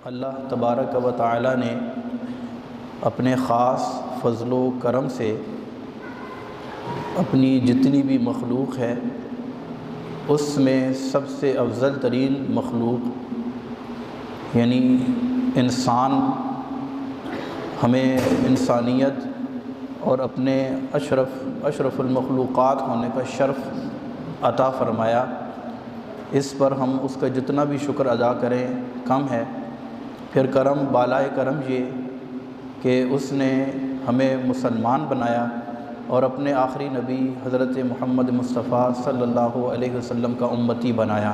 اللہ تبارک و تعالی نے اپنے خاص فضل و کرم سے اپنی جتنی بھی مخلوق ہے اس میں سب سے افضل ترین مخلوق یعنی انسان ہمیں انسانیت اور اپنے اشرف المخلوقات ہونے کا شرف عطا فرمایا۔ اس پر ہم اس کا جتنا بھی شکر ادا کریں کم ہے۔ پھر کرم بالائے کرم یہ کہ اس نے ہمیں مسلمان بنایا اور اپنے آخری نبی حضرت محمد مصطفیٰ صلی اللہ علیہ وسلم کا امتی بنایا۔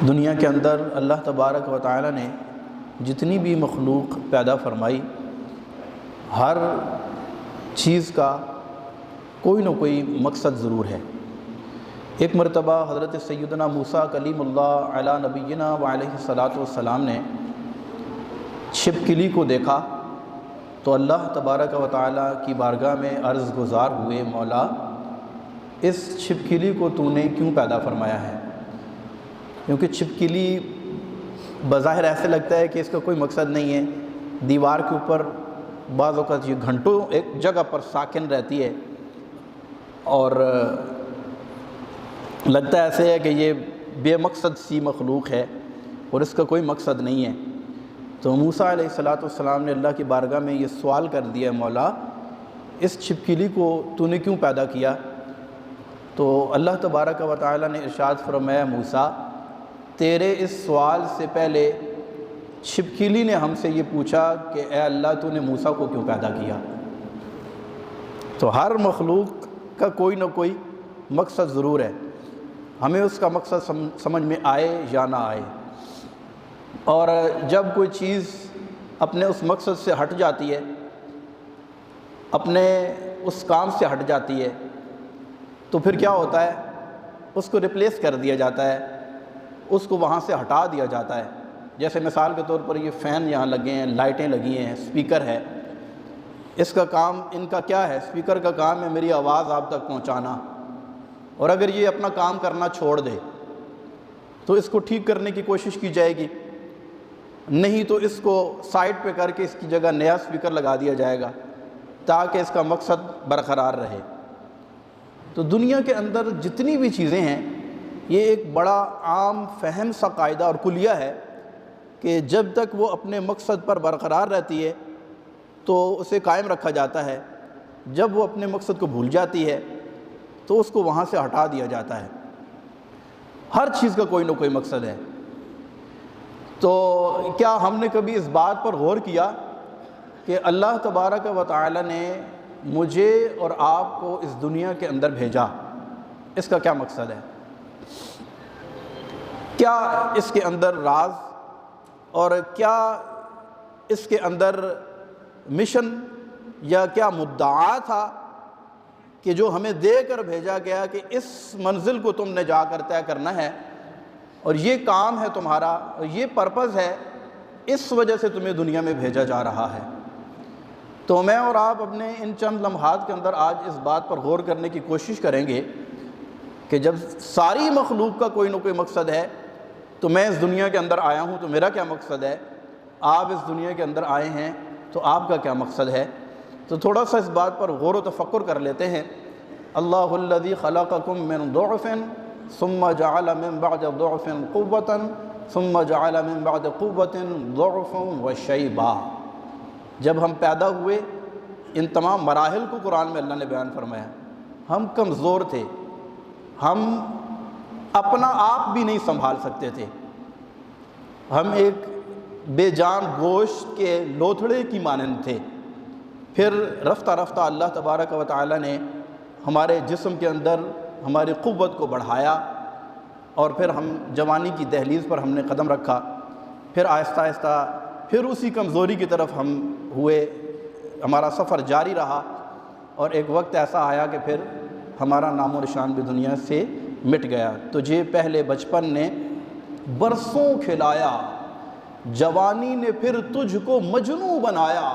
دنیا کے اندر اللہ تبارک و تعالی نے جتنی بھی مخلوق پیدا فرمائی، ہر چیز کا کوئی نہ کوئی مقصد ضرور ہے۔ ایک مرتبہ حضرت سیدنا موسیٰ کلیم اللہ علی نبینا و علیہ الصلاۃ والسلام نے چھپکلی کو دیکھا تو اللہ تبارک و تعالی کی بارگاہ میں عرض گزار ہوئے، مولا اس چھپکلی کو تو نے کیوں پیدا فرمایا ہے؟ کیونکہ چھپکلی بظاہر ایسے لگتا ہے کہ اس کا کوئی مقصد نہیں ہے، دیوار کے اوپر بعض اوقات یہ گھنٹوں ایک جگہ پر ساکن رہتی ہے اور لگتا ایسے ہے کہ یہ بے مقصد سی مخلوق ہے اور اس کا کوئی مقصد نہیں ہے۔ تو موسیٰ علیہ السلام نے اللہ کی بارگاہ میں یہ سوال کر دیا، مولا اس چھپکلی کو تو نے کیوں پیدا کیا؟ تو اللہ تبارک و تعالی نے ارشاد فرمایا، موسیٰ تیرے اس سوال سے پہلے چھپکلی نے ہم سے یہ پوچھا کہ اے اللہ تو نے موسیٰ کو کیوں پیدا کیا؟ تو ہر مخلوق کا کوئی نہ کوئی مقصد ضرور ہے، ہمیں اس کا مقصد سمجھ میں آئے یا نہ آئے۔ اور جب کوئی چیز اپنے اس مقصد سے ہٹ جاتی ہے، اپنے اس کام سے ہٹ جاتی ہے، تو پھر کیا ہوتا ہے؟ اس کو ریپلیس کر دیا جاتا ہے، اس کو وہاں سے ہٹا دیا جاتا ہے۔ جیسے مثال کے طور پر یہ فین یہاں لگے ہیں، لائٹیں لگی ہیں، اسپیکر ہے، اس کا کام ان کا کیا ہے؟ اسپیکر کا کام ہے میری آواز آپ تک پہنچانا، اور اگر یہ اپنا کام کرنا چھوڑ دے تو اس کو ٹھیک کرنے کی کوشش کی جائے گی، نہیں تو اس کو سائڈ پہ کر کے اس کی جگہ نیا اسپیکر لگا دیا جائے گا تاکہ اس کا مقصد برقرار رہے۔ تو دنیا کے اندر جتنی بھی چیزیں ہیں یہ ایک بڑا عام فہم سا قاعدہ اور کلیہ ہے کہ جب تک وہ اپنے مقصد پر برقرار رہتی ہے تو اسے قائم رکھا جاتا ہے، جب وہ اپنے مقصد کو بھول جاتی ہے تو اس کو وہاں سے ہٹا دیا جاتا ہے۔ ہر چیز کا کوئی نہ کوئی مقصد ہے۔ تو کیا ہم نے کبھی اس بات پر غور کیا کہ اللہ تبارک و تعالی نے مجھے اور آپ کو اس دنیا کے اندر بھیجا، اس کا کیا مقصد ہے؟ کیا اس کے اندر راز اور کیا اس کے اندر مشن یا کیا مدعا تھا کہ جو ہمیں دے کر بھیجا گیا کہ اس منزل کو تم نے جا کر طے کرنا ہے اور یہ کام ہے تمہارا اور یہ پرپز ہے، اس وجہ سے تمہیں دنیا میں بھیجا جا رہا ہے؟ تو میں اور آپ اپنے ان چند لمحات کے اندر آج اس بات پر غور کرنے کی کوشش کریں گے کہ جب ساری مخلوق کا کوئی نہ کوئی مقصد ہے تو میں اس دنیا کے اندر آیا ہوں تو میرا کیا مقصد ہے؟ آپ اس دنیا کے اندر آئے ہیں تو آپ کا کیا مقصد ہے؟ تو تھوڑا سا اس بات پر غور و تفکر کر لیتے ہیں۔ اللہ الذی خلقکم من ضعف ثم جعل من بعد ضعف قوة ثم جعل من بعد قوة ضعفا وشیبا۔ جب ہم پیدا ہوئے ان تمام مراحل کو قرآن میں اللہ نے بیان فرمایا۔ ہم کمزور تھے، ہم اپنا آپ بھی نہیں سنبھال سکتے تھے، ہم ایک بے جان گوشت کے لوتھڑے کی مانند تھے۔ پھر رفتہ رفتہ اللہ تبارک و تعالی نے ہمارے جسم کے اندر ہماری قوت کو بڑھایا اور پھر ہم جوانی کی دہلیز پر ہم نے قدم رکھا، پھر آہستہ آہستہ پھر اسی کمزوری کی طرف ہم ہوئے، ہمارا سفر جاری رہا اور ایک وقت ایسا آیا کہ پھر ہمارا نام و نشان بھی دنیا سے مٹ گیا۔ تجھے پہلے بچپن نے برسوں کھلایا، جوانی نے پھر تجھ کو مجنوں بنایا،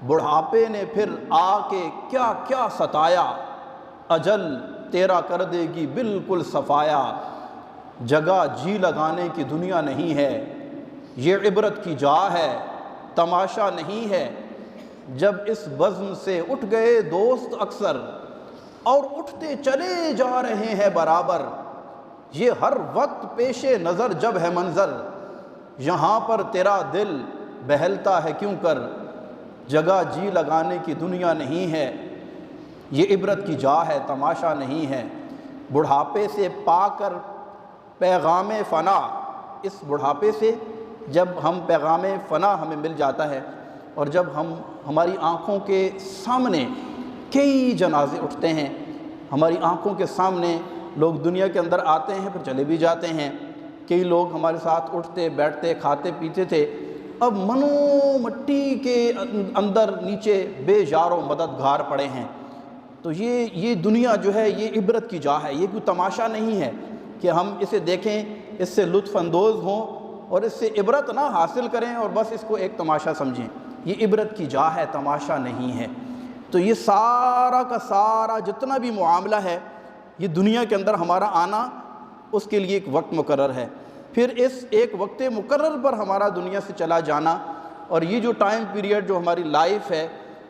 بڑھاپے نے پھر آ کے کیا کیا ستایا، اجل تیرا کر دے گی بالکل صفایا، جگہ جی لگانے کی دنیا نہیں ہے، یہ عبرت کی جا ہے، تماشا نہیں ہے۔ جب اس بزم سے اٹھ گئے دوست اکثر، اور اٹھتے چلے جا رہے ہیں برابر، یہ ہر وقت پیش نظر جب ہے منظر، یہاں پر تیرا دل بہلتا ہے کیوں کر، جگہ جی لگانے کی دنیا نہیں ہے۔ یہ عبرت کی جا ہے، تماشا نہیں ہے۔ بڑھاپے سے پا کر پیغام فنا، اس بڑھاپے سے جب ہم پیغام فنا ہمیں مل جاتا ہے، اور جب ہماری آنکھوں کے سامنے کئی جنازے اٹھتے ہیں، ہماری آنکھوں کے سامنے لوگ دنیا کے اندر آتے ہیں پھر چلے بھی جاتے ہیں، کئی لوگ ہمارے ساتھ اٹھتے بیٹھتے کھاتے پیتے تھے، اب منو مٹی کے اندر نیچے بے یار و مددگار پڑے ہیں۔ تو یہ دنیا جو ہے یہ عبرت کی جا ہے، یہ کوئی تماشا نہیں ہے کہ ہم اسے دیکھیں، اس سے لطف اندوز ہوں اور اس سے عبرت نہ حاصل کریں اور بس اس کو ایک تماشا سمجھیں۔ یہ عبرت کی جا ہے، تماشا نہیں ہے۔ تو یہ سارا کا سارا جتنا بھی معاملہ ہے، یہ دنیا کے اندر ہمارا آنا، اس کے لیے ایک وقت مقرر ہے، پھر اس ایک وقت مقرر پر ہمارا دنیا سے چلا جانا، اور یہ جو ٹائم پیریڈ جو ہماری لائف ہے،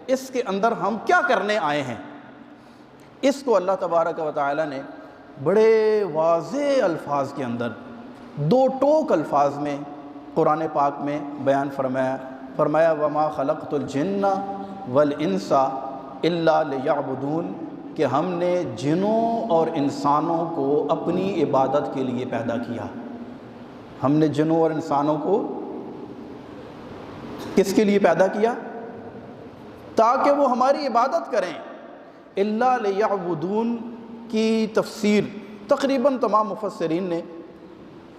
اس کے اندر ہم کیا کرنے آئے ہیں، اس کو اللہ تبارک و تعالی نے بڑے واضح الفاظ کے اندر، دو ٹوک الفاظ میں قرآن پاک میں بیان فرمایا وَمَا خَلَقْتُ الْجِنَّ وَالْإِنسَ إِلَّا لِيَعْبُدُونَ، کہ ہم نے جنوں اور انسانوں کو اپنی عبادت کے لیے پیدا کیا۔ ہم نے جنوں اور انسانوں کو کس کے لیے پیدا کیا؟ تاکہ وہ ہماری عبادت کریں۔ الا لیعبدون کی تفسیر تقریباً تمام مفسرین نے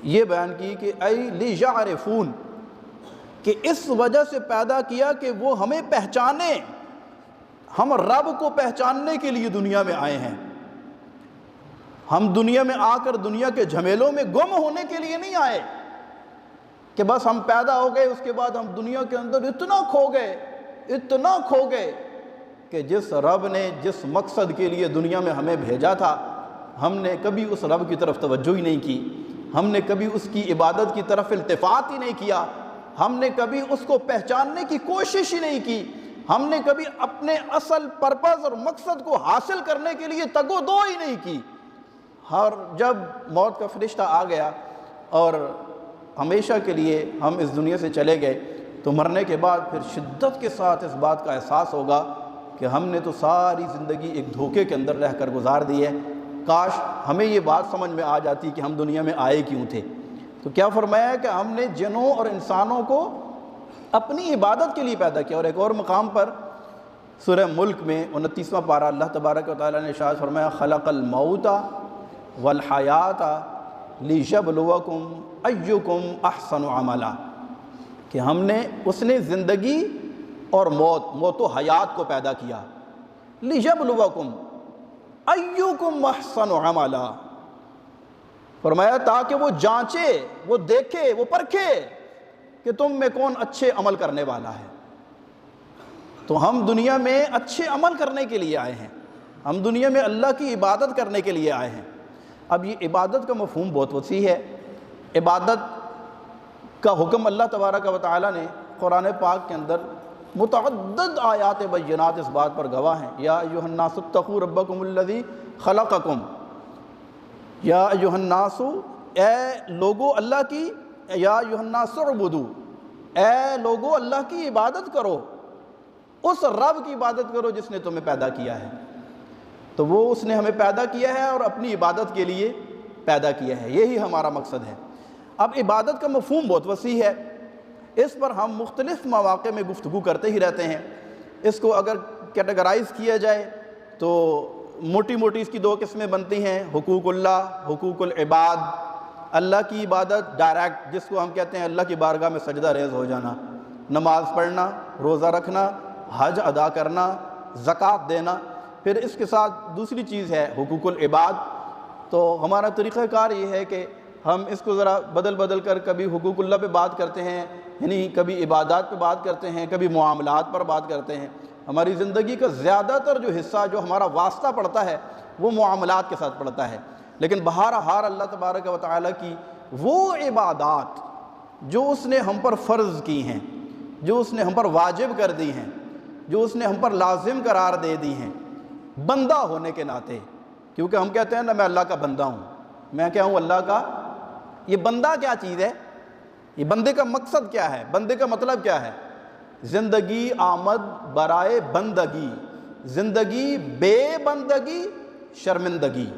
یہ بیان کی کہ ای لیعرفون، کہ اس وجہ سے پیدا کیا کہ وہ ہمیں پہچانے، ہم رب کو پہچاننے کے لیے دنیا میں آئے ہیں۔ ہم دنیا میں آ کر دنیا کے جھمیلوں میں گم ہونے کے لیے نہیں آئے کہ بس ہم پیدا ہو گئے اس کے بعد ہم دنیا کے اندر اتنا کھو گئے کہ جس رب نے جس مقصد کے لیے دنیا میں ہمیں بھیجا تھا، ہم نے کبھی اس رب کی طرف توجہ ہی نہیں کی، ہم نے کبھی اس کی عبادت کی طرف التفات ہی نہیں کیا، ہم نے کبھی اس کو پہچاننے کی کوشش ہی نہیں کی، ہم نے کبھی اپنے اصل پرپز اور مقصد کو حاصل کرنے کے لیے تگ و دو ہی نہیں کی۔ اور جب موت کا فرشتہ آ گیا اور ہمیشہ کے لیے ہم اس دنیا سے چلے گئے، تو مرنے کے بعد پھر شدت کے ساتھ اس بات کا احساس ہوگا کہ ہم نے تو ساری زندگی ایک دھوکے کے اندر رہ کر گزار دی ہے، کاش ہمیں یہ بات سمجھ میں آ جاتی کہ ہم دنیا میں آئے کیوں تھے۔ تو کیا فرمایا ہے کہ ہم نے جنوں اور انسانوں کو اپنی عبادت کے لیے پیدا کیا۔ اور ایک اور مقام پر سورہ ملک میں 29واں پارہ اللہ تبارک و تعالیٰ نے ارشاد فرمایا خلق الموت والحیات لیبلوکم ایکم احسن عملا، کہ اس نے زندگی اور موت و حیات کو پیدا کیا، لیبلوکم ایکم احسن عملا، فرمایا تاکہ وہ جانچے، وہ دیکھے، وہ پرکھے کہ تم میں کون اچھے عمل کرنے والا ہے۔ تو ہم دنیا میں اچھے عمل کرنے کے لیے آئے ہیں، ہم دنیا میں اللہ کی عبادت کرنے کے لیے آئے ہیں۔ اب یہ عبادت کا مفہوم بہت وسیع ہے۔ عبادت کا حکم اللہ تبارک و تعالیٰ نے قرآن پاک کے اندر متعدد آیات بینات اس بات پر گواہ ہیں۔ یا ایھا الناس اتقوا ربکم الذی خلقکم، یا ایھا الناس، اے لوگو اللہ کی، یا ایھا الناس اعبدوا، اے لوگو اللہ کی عبادت کرو، اس رب کی عبادت کرو جس نے تمہیں پیدا کیا ہے۔ تو وہ اس نے ہمیں پیدا کیا ہے اور اپنی عبادت کے لیے پیدا کیا ہے، یہی ہمارا مقصد ہے۔ اب عبادت کا مفہوم بہت وسیع ہے، اس پر ہم مختلف مواقع میں گفتگو کرتے ہی رہتے ہیں۔ اس کو اگر کیٹیگرائز کیا جائے تو موٹی موٹی اس کی دو قسمیں بنتی ہیں، حقوق اللہ، حقوق العباد۔ اللہ کی عبادت ڈائریکٹ، جس کو ہم کہتے ہیں اللہ کی بارگاہ میں سجدہ ریز ہو جانا، نماز پڑھنا، روزہ رکھنا، حج ادا کرنا، زکوٰۃ دینا۔ پھر اس کے ساتھ دوسری چیز ہے حقوق العباد۔ تو ہمارا طریقہ کار یہ ہے کہ ہم اس کو ذرا بدل کر کبھی حقوق اللہ پہ بات کرتے ہیں، یعنی کبھی عبادات پہ بات کرتے ہیں، کبھی معاملات پر بات کرتے ہیں۔ ہماری زندگی کا زیادہ تر جو حصہ جو ہمارا واسطہ پڑتا ہے وہ معاملات کے ساتھ پڑتا ہے، لیکن بہرحال اللہ تبارک و تعالیٰ کی وہ عبادات جو اس نے ہم پر فرض کی ہیں، جو اس نے ہم پر واجب کر دی ہیں، جو اس نے ہم پر لازم قرار دے دی ہیں بندہ ہونے کے ناطے. کیونکہ ہم کہتے ہیں نا میں اللہ کا بندہ ہوں، میں کیا ہوں اللہ کا. یہ بندہ کیا چیز ہے؟ یہ بندے کا مقصد کیا ہے؟ بندے کا مطلب کیا ہے؟ زندگی آمد برائے بندگی، زندگی بے بندگی شرمندگی.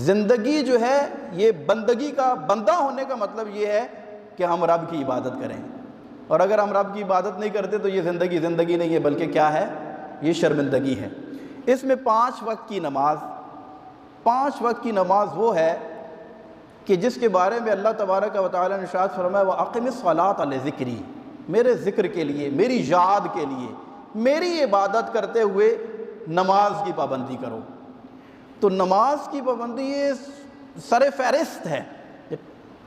زندگی جو ہے یہ بندگی کا، بندہ ہونے کا مطلب یہ ہے کہ ہم رب کی عبادت کریں، اور اگر ہم رب کی عبادت نہیں کرتے تو یہ زندگی نہیں ہے، بلکہ کیا ہے؟ یہ شرمندگی ہے. اس میں 5 وقت کی نماز، 5 وقت کی نماز وہ ہے کہ جس کے بارے میں اللہ تبارک و تعالیٰ نے ارشاد فرمایا وَأَقِمِ الصَّلَاةَ لِذِكْرِي، میرے ذکر کے لیے، میری یاد کے لیے، میری عبادت کرتے ہوئے نماز کی پابندی کرو. تو نماز کی پابندی یہ سر فہرست ہے،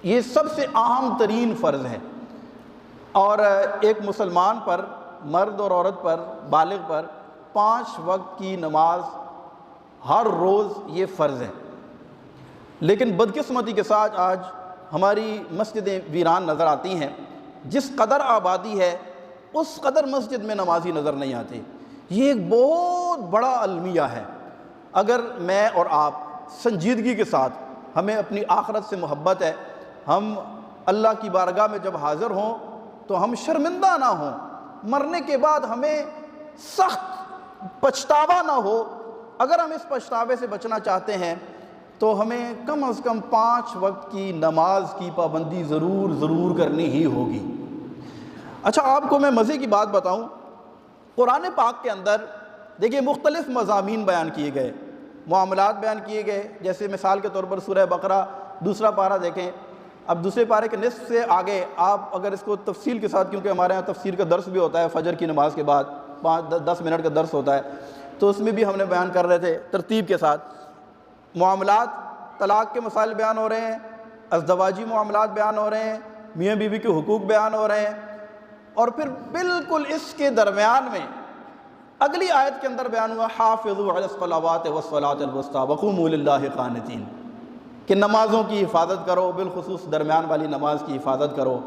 یہ سب سے اہم ترین فرض ہے. اور ایک مسلمان پر، مرد اور عورت پر، بالغ پر 5 وقت کی نماز ہر روز یہ فرض ہے. لیکن بدقسمتی کے ساتھ آج ہماری مسجدیں ویران نظر آتی ہیں. جس قدر آبادی ہے اس قدر مسجد میں نمازی نظر نہیں آتے. یہ ایک بہت بڑا المیہ ہے. اگر میں اور آپ سنجیدگی کے ساتھ، ہمیں اپنی آخرت سے محبت ہے، ہم اللہ کی بارگاہ میں جب حاضر ہوں تو ہم شرمندہ نہ ہوں، مرنے کے بعد ہمیں سخت پچھتاوا نہ ہو. اگر ہم اس پچھتاوے سے بچنا چاہتے ہیں تو ہمیں کم از کم 5 وقت کی نماز کی پابندی ضرور کرنی ہی ہوگی. اچھا، آپ کو میں مزے کی بات بتاؤں. قرآن پاک کے اندر دیکھیے مختلف مضامین بیان کیے گئے، معاملات بیان کیے گئے. جیسے مثال کے طور پر سورہ بقرہ 2 پارہ دیکھیں. اب 2 پارے کے نصف سے آگے آپ اگر اس کو تفصیل کے ساتھ، کیونکہ ہمارے ہاں تفسیر کا درس بھی ہوتا ہے فجر کی نماز کے بعد 5-10 منٹ کا درس ہوتا ہے، تو اس میں بھی ہم نے بیان کر رہے تھے ترتیب کے ساتھ. معاملات، طلاق کے مسائل بیان ہو رہے ہیں، ازدواجی معاملات بیان ہو رہے ہیں، میاں بیوی کے حقوق بیان ہو رہے ہیں. اور پھر بالکل اس کے درمیان میں اگلی آیت کے اندر بیان ہوا حافظوا علی الصلوات والصلاۃ الوسطیٰ وقوموا للہ قانتین، کہ نمازوں کی حفاظت کرو، بالخصوص درمیان والی نماز کی حفاظت کرو.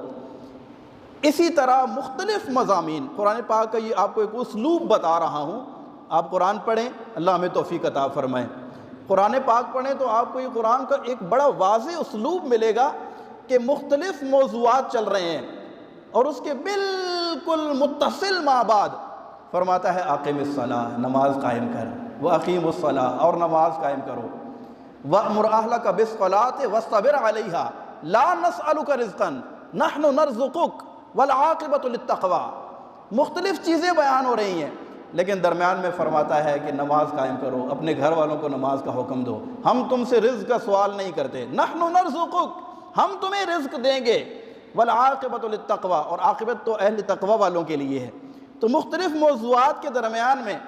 اسی طرح مختلف مضامین قرآن پاک کا، یہ آپ کو ایک اسلوب بتا رہا ہوں. آپ قرآن پڑھیں، اللہ ہمیں توفیق عطا فرمائے. قرآن پاک پڑھیں تو آپ کو یہ قرآن کا ایک بڑا واضح اسلوب ملے گا کہ مختلف موضوعات چل رہے ہیں، اور اس کے بالکل متصل ماں بعد فرماتا ہے اقیم الصلاۃ، نماز قائم کر، واقیم الصلاۃ، اور نماز قائم کرو، وَأْمُرْ أَهْلَكَ بِالصَّلَاةِ وَاصْطَبِرْ عَلَيْهَا لَا نَسْأَلُكَ رِزْقًا نَحْنُ نَرْزُقُكَ وَالْعَاقِبَةُ لِلتَّقْوَىٰ. مختلف چیزیں بیان ہو رہی ہیں، لیکن درمیان میں فرماتا ہے کہ نماز قائم کرو، اپنے گھر والوں کو نماز کا حکم دو. ہم تم سے رزق کا سوال نہیں کرتے، نحن نرزقک، ہم تمہیں رزق دیں گے، والعاقبۃ للتقویٰ، اور عاقبت تو اہل تقوی والوں کے لیے ہے. تو مختلف موضوعات کے درمیان میں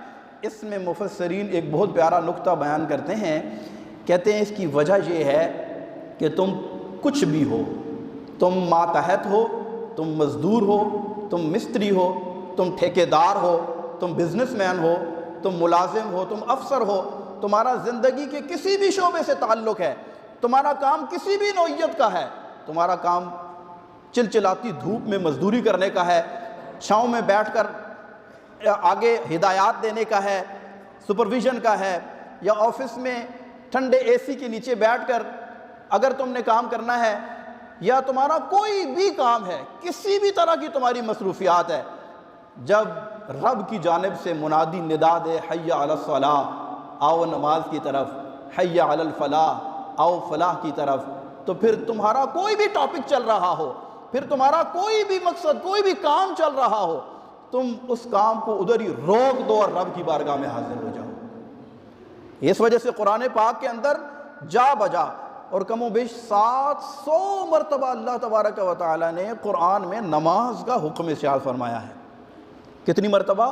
اس میں مفسرین ایک بہت پیارا نقطہ بیان کرتے ہیں. کہتے ہیں اس کی وجہ یہ ہے کہ تم کچھ بھی ہو، تم ماتحت ہو، تم مزدور ہو، تم مستری ہو، تم ٹھیکیدار ہو، تم بزنس مین ہو، تم ملازم ہو، تم افسر ہو، تمہارا زندگی کے کسی بھی شعبے سے تعلق ہے، تمہارا کام کسی بھی نوعیت کا ہے، تمہارا کام چلچلاتی دھوپ میں مزدوری کرنے کا ہے، چھاؤں میں بیٹھ کر آگے ہدایات دینے کا ہے، سپرویژن کا ہے، یا آفس میں ٹھنڈے اے سی کے نیچے بیٹھ کر اگر تم نے کام کرنا ہے، یا تمہارا کوئی بھی کام ہے، کسی بھی طرح کی تمہاری مصروفیات ہے، جب رب کی جانب سے منادی ندا دے حی علی الصلاۃ، آؤ نماز کی طرف، حی علی الفلاح، آؤ فلاح کی طرف، تو پھر تمہارا کوئی بھی ٹاپک چل رہا ہو، پھر تمہارا کوئی بھی مقصد، کوئی بھی کام چل رہا ہو، تم اس کام کو ادھر ہی روک دو اور رب کی بارگاہ میں حاضر ہو جاؤ. اس وجہ سے قرآن پاک کے اندر جا بجا اور کم و بیش 700 مرتبہ اللہ تبارک و تعالیٰ نے قرآن میں نماز کا حکم ارشاد فرمایا ہے. کتنی مرتبہ؟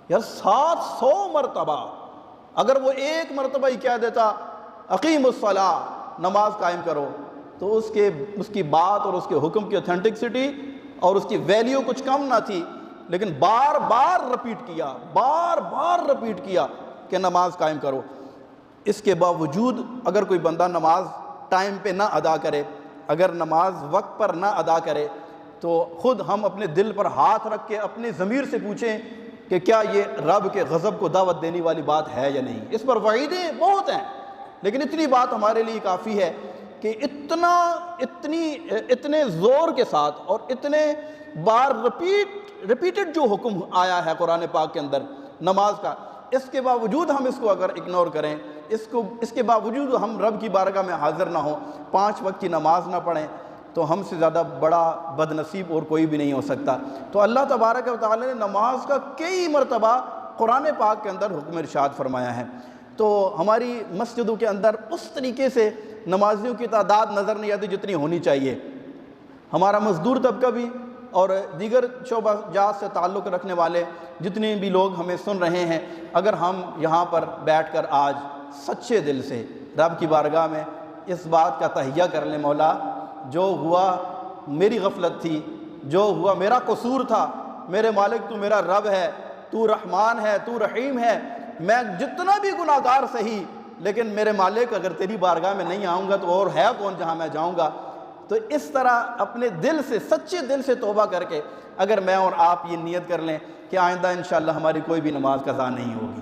یار 700 مرتبہ. اگر وہ ایک مرتبہ ہی کہہ دیتا اقیم الصلاۃ، نماز قائم کرو، تو اس کی بات اور اس کے حکم کی اوتھینٹکسٹی اور اس کی ویلیو کچھ کم نہ تھی. لیکن بار بار رپیٹ کیا کہ نماز قائم کرو. اس کے باوجود اگر کوئی بندہ نماز ٹائم پہ نہ ادا کرے، اگر نماز وقت پر نہ ادا کرے تو خود ہم اپنے دل پر ہاتھ رکھ کے اپنے ضمیر سے پوچھیں کہ کیا یہ رب کے غضب کو دعوت دینے والی بات ہے یا نہیں۔ اس پر وعیدیں بہت ہیں، لیکن اتنی بات ہمارے لیے کافی ہے کہ اتنے زور کے ساتھ اور اتنے بار ریپیٹڈ جو حکم آیا ہے قرآن پاک کے اندر نماز کا، اس کے باوجود ہم اس کو اگر اگنور کریں، اس کے باوجود ہم رب کی بارگاہ میں حاضر نہ ہوں، 5 وقت کی نماز نہ پڑھیں، تو ہم سے زیادہ بڑا بد نصیب اور کوئی بھی نہیں ہو سکتا۔ تو اللہ تبارک و تعالی نے نماز کا کئی مرتبہ قرآن پاک کے اندر حکم ارشاد فرمایا ہے۔ تو ہماری مسجدوں کے اندر اس طریقے سے نمازیوں کی تعداد نظر نہیں آتی جتنی ہونی چاہیے۔ ہمارا مزدور طبقہ بھی اور دیگر شعبہ جات سے تعلق رکھنے والے جتنے بھی لوگ ہمیں سن رہے ہیں، اگر ہم یہاں پر بیٹھ کر آج سچے دل سے رب کی بارگاہ میں اس بات کا تہیہ کر لیں، مولا جو ہوا میری غفلت تھی، جو ہوا میرا قصور تھا، میرے مالک تو میرا رب ہے، تو رحمان ہے، تو رحیم ہے، میں جتنا بھی گناہ گار سہی، لیکن میرے مالک اگر تیری بارگاہ میں نہیں آؤں گا تو اور ہے کون جہاں میں جاؤں گا۔ تو اس طرح اپنے دل سے، سچے دل سے توبہ کر کے اگر میں اور آپ یہ نیت کر لیں کہ آئندہ انشاءاللہ ہماری کوئی بھی نماز قضا نہیں ہوگی،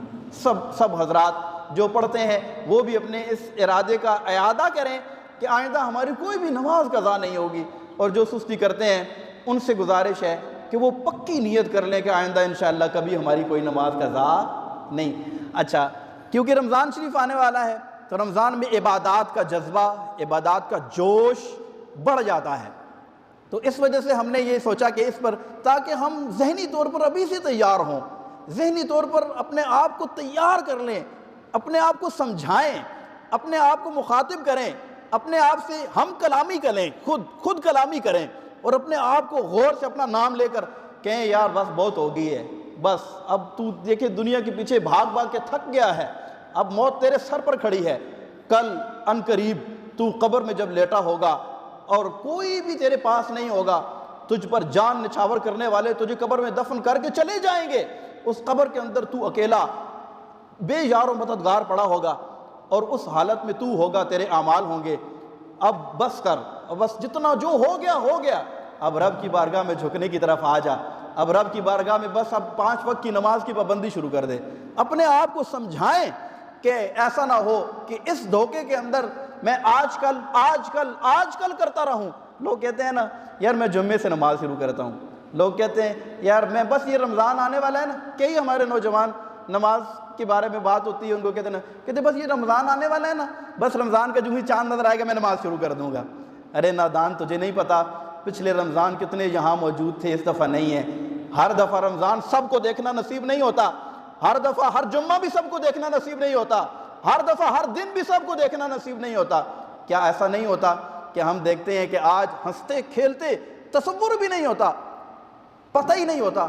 سب حضرات جو پڑھتے ہیں وہ بھی اپنے اس ارادے کا اعادہ کریں کہ آئندہ ہماری کوئی بھی نماز قضا نہیں ہوگی، اور جو سستی کرتے ہیں ان سے گزارش ہے کہ وہ پکی نیت کر لیں کہ آئندہ انشاءاللہ کبھی ہماری کوئی نماز قضا نہیں۔ اچھا، کیونکہ رمضان شریف آنے والا ہے تو رمضان میں عبادات کا جذبہ، عبادات کا جوش بڑھ جاتا ہے، تو اس وجہ سے ہم نے یہ سوچا کہ اس پر تاکہ ہم ذہنی طور پر ابھی سے تیار ہوں، ذہنی طور پر اپنے آپ کو تیار کر لیں، اپنے آپ کو سمجھائیں، اپنے آپ کو مخاطب کریں، اپنے آپ سے ہم کلامی کریں، خود کلامی کریں، اور اپنے آپ کو غور سے اپنا نام لے کر کہیں یار بس بہت ہو گئی ہے، بس اب تو دیکھے دنیا کے پیچھے بھاگ کے تھک گیا ہے، اب موت تیرے سر پر کھڑی ہے، کل ان قریب تو قبر میں جب لیٹا ہوگا اور کوئی بھی تیرے پاس نہیں ہوگا، تجھ پر جان نچھاور کرنے والے تجھے قبر میں دفن کر کے چلے جائیں گے، اس قبر کے اندر تو اکیلا بے یار و مددگار پڑا ہوگا، اور اس حالت میں تو ہوگا، تیرے اعمال ہوں گے، اب بس کر، بس جتنا جو ہو گیا، اب رب کی بارگاہ میں جھکنے کی طرف آ جا، اب رب کی بارگاہ میں بس اب 5 وقت کی نماز کی پابندی شروع کر دے۔ اپنے آپ کو سمجھائیں کہ ایسا نہ ہو کہ اس دھوکے کے اندر میں آج کل کرتا رہوں۔ لوگ کہتے ہیں نا یار میں جمعے سے نماز شروع کرتا ہوں، لوگ کہتے ہیں یار میں بس یہ رمضان آنے والا ہے نا، کئی ہمارے نوجوان نماز کے بارے میں بات ہوتی ہے ان کو کہتے بس یہ رمضان آنے والا ہے نا، بس رمضان کا جو ہی چاند نظر آئے گا میں نماز شروع کر دوں گا۔ ارے نادان، تجھے نہیں پتا پچھلے رمضان کتنے یہاں موجود تھے، اس دفعہ نہیں ہے۔ ہر دفعہ رمضان سب کو دیکھنا نصیب نہیں ہوتا، ہر دفعہ ہر جمعہ بھی سب کو دیکھنا نصیب نہیں ہوتا، ہر دفعہ ہر دن بھی سب کو دیکھنا نصیب نہیں ہوتا۔ کیا ایسا نہیں ہوتا کہ ہم دیکھتے ہیں کہ آج ہنستے کھیلتے تصور بھی نہیں ہوتا، پتہ ہی نہیں ہوتا،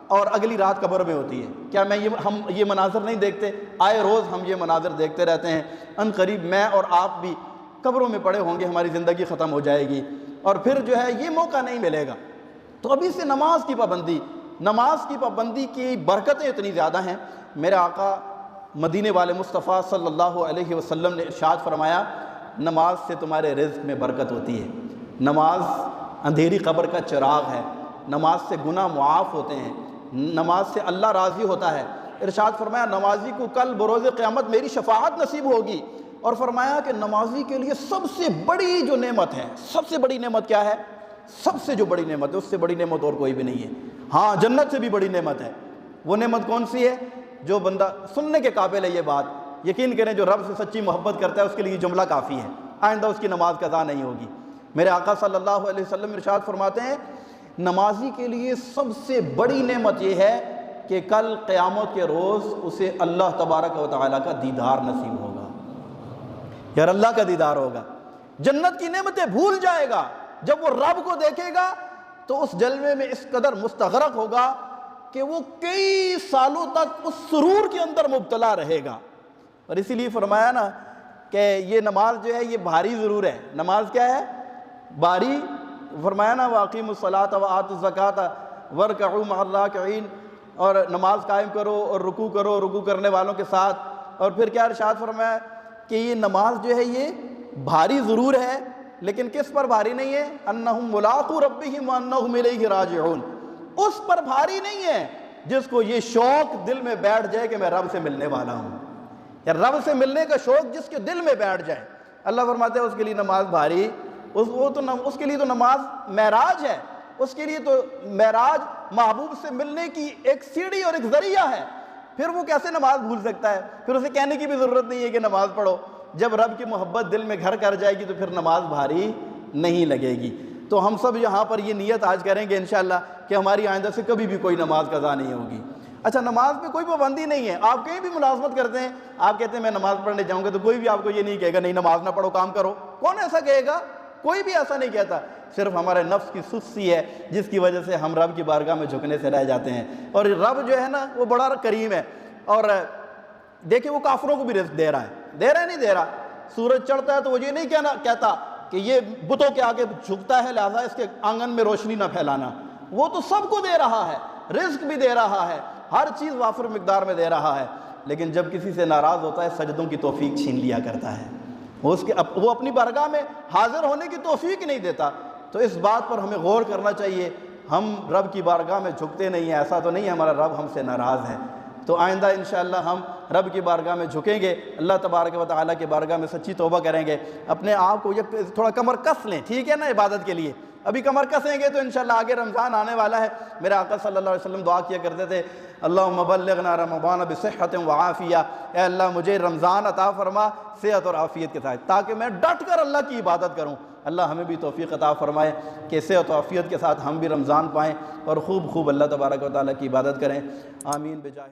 اور اگلی رات قبر میں ہوتی ہے؟ کیا ہم یہ مناظر نہیں دیکھتے؟ آئے روز ہم یہ مناظر دیکھتے رہتے ہیں۔ ان قریب میں اور آپ بھی قبروں میں پڑے ہوں گے، ہماری زندگی ختم ہو جائے گی، اور پھر جو ہے یہ موقع نہیں ملے گا۔ تو ابھی سے نماز کی پابندی کی برکتیں اتنی زیادہ ہیں۔ میرے آقا مدینے والے مصطفیٰ صلی اللہ علیہ وسلم نے ارشاد فرمایا، نماز سے تمہارے رزق میں برکت ہوتی ہے، نماز اندھیری قبر کا چراغ ہے، نماز سے گناہ معاف ہوتے ہیں، نماز سے اللہ راضی ہوتا ہے۔ ارشاد فرمایا نمازی کو کل بروز قیامت میری شفاعت نصیب ہوگی، اور فرمایا کہ نمازی کے لیے سب سے بڑی جو نعمت ہے، سب سے بڑی نعمت کیا ہے؟ سب سے جو بڑی نعمت ہے، اس سے بڑی نعمت اور کوئی بھی نہیں ہے۔ ہاں، جنت سے بھی بڑی نعمت ہے۔ وہ نعمت کون سی ہے؟ جو بندہ سننے کے قابل ہے یہ بات، یقین کریں جو رب سے سچی محبت کرتا ہے اس کے لیے یہ جملہ کافی ہے، آئندہ اس کی نماز قضا نہیں ہوگی۔ میرے آقا صلی اللہ علیہ وسلم ارشاد فرماتے ہیں نمازی کے لیے سب سے بڑی نعمت یہ ہے کہ کل قیامت کے روز اسے اللہ تبارک و تعالیٰ کا دیدار نصیب ہوگا، یار اللہ کا دیدار ہوگا، جنت کی نعمتیں بھول جائے گا۔ جب وہ رب کو دیکھے گا تو اس جلوے میں اس قدر مستغرق ہوگا کہ وہ کئی سالوں تک اس سرور کے اندر مبتلا رہے گا۔ اور اسی لیے فرمایا نا کہ یہ نماز جو ہے یہ بھاری ضرور ہے۔ نماز کیا ہے؟ بھاری۔ فرمایا نا وَأَقِيمُوا الصَّلَاةَ وَآتُوا الزَّكَاةَ وَارْكَعُوا مَعَ الرَّاكِعِينَ، اور نماز قائم کرو اور رکوع کرو رکوع کرنے والوں کے ساتھ۔ اور پھر کیا ارشاد فرمایا کہ یہ نماز جو ہے یہ بھاری ضرور ہے لیکن کس پر بھاری نہیں ہے؟ انہم ملاقو ربہم وانہم الیہ راجعون، اس پر بھاری نہیں ہے جس کو یہ شوق دل میں بیٹھ جائے کہ میں رب سے ملنے والا ہوں، یا رب سے ملنے کا شوق جس کے دل میں بیٹھ جائے۔ اللہ فرماتے ہیں اس کے لیے نماز بھاری، اس کے لیے تو نماز معراج ہے، اس کے لیے تو معراج محبوب سے ملنے کی ایک سیڑھی اور ایک ذریعہ ہے، پھر وہ کیسے نماز بھول سکتا ہے؟ پھر اسے کہنے کی بھی ضرورت نہیں ہے کہ نماز پڑھو، جب رب کی محبت دل میں گھر کر جائے گی تو پھر نماز بھاری نہیں لگے گی۔ تو ہم سب یہاں پر یہ نیت آج کریں گے انشاءاللہ کہ ہماری آئندہ سے کبھی بھی کوئی نماز قضا نہیں ہوگی۔ اچھا، نماز پہ کوئی پابندی نہیں ہے، آپ کہیں بھی ملازمت کرتے ہیں، آپ کہتے ہیں میں نماز پڑھنے جاؤں گا، تو کوئی بھی آپ کو یہ نہیں کہے گا نہیں نماز نہ پڑھو، کام کرو۔ کون ایسا کہے گا؟ کوئی بھی ایسا نہیں کہتا، صرف ہمارے نفس کی سستی ہے جس کی وجہ سے ہم رب کی بارگاہ میں جھکنے سے رہ جاتے ہیں۔ اور رب جو ہے نا وہ بڑا کریم ہے، اور دیکھیں وہ کافروں کو بھی رزق دے رہا ہے، دے رہا ہے نہیں دے رہا؟ سورج چڑھتا ہے تو وہ یہ نہیں کہتا کہ یہ بتوں کے آگے جھکتا ہے لہذا اس کے آنگن میں روشنی نہ پھیلانا، وہ تو سب کو دے رہا ہے، رزق بھی دے رہا ہے، ہر چیز وافر مقدار میں دے رہا ہے، لیکن جب کسی سے ناراض ہوتا ہے سجدوں کی توفیق چھین لیا کرتا ہے، وہ اپنی بارگاہ میں حاضر ہونے کی توفیق نہیں دیتا۔ تو اس بات پر ہمیں غور کرنا چاہیے، ہم رب کی بارگاہ میں جھکتے نہیں ہیں، ایسا تو نہیں ہے ہمارا رب ہم سے ناراض ہے۔ تو آئندہ انشاءاللہ ہم رب کی بارگاہ میں جھکیں گے، اللہ تبارک و تعالیٰ کی بارگاہ میں سچی توبہ کریں گے، اپنے آپ کو تھوڑا کمر کس لیں، ٹھیک ہے نا، عبادت کے لیے ابھی کمر کسیں گے تو انشاءاللہ آگے رمضان آنے والا ہے۔ میرے آقا صلی اللہ علیہ وسلم دعا کیا کرتے تھے اللہم بلغنا رمضان بصحت وعافیہ، اے اللہ مجھے رمضان عطا فرما صحت اور عافیت کے ساتھ، تاکہ میں ڈٹ کر اللہ کی عبادت کروں۔ اللہ ہمیں بھی توفیق عطا فرمائے کہ صحت و عافیت کے ساتھ ہم بھی رمضان پائیں اور خوب اللہ تبارک و تعالیٰ کی عبادت کریں۔ آمین بجاہ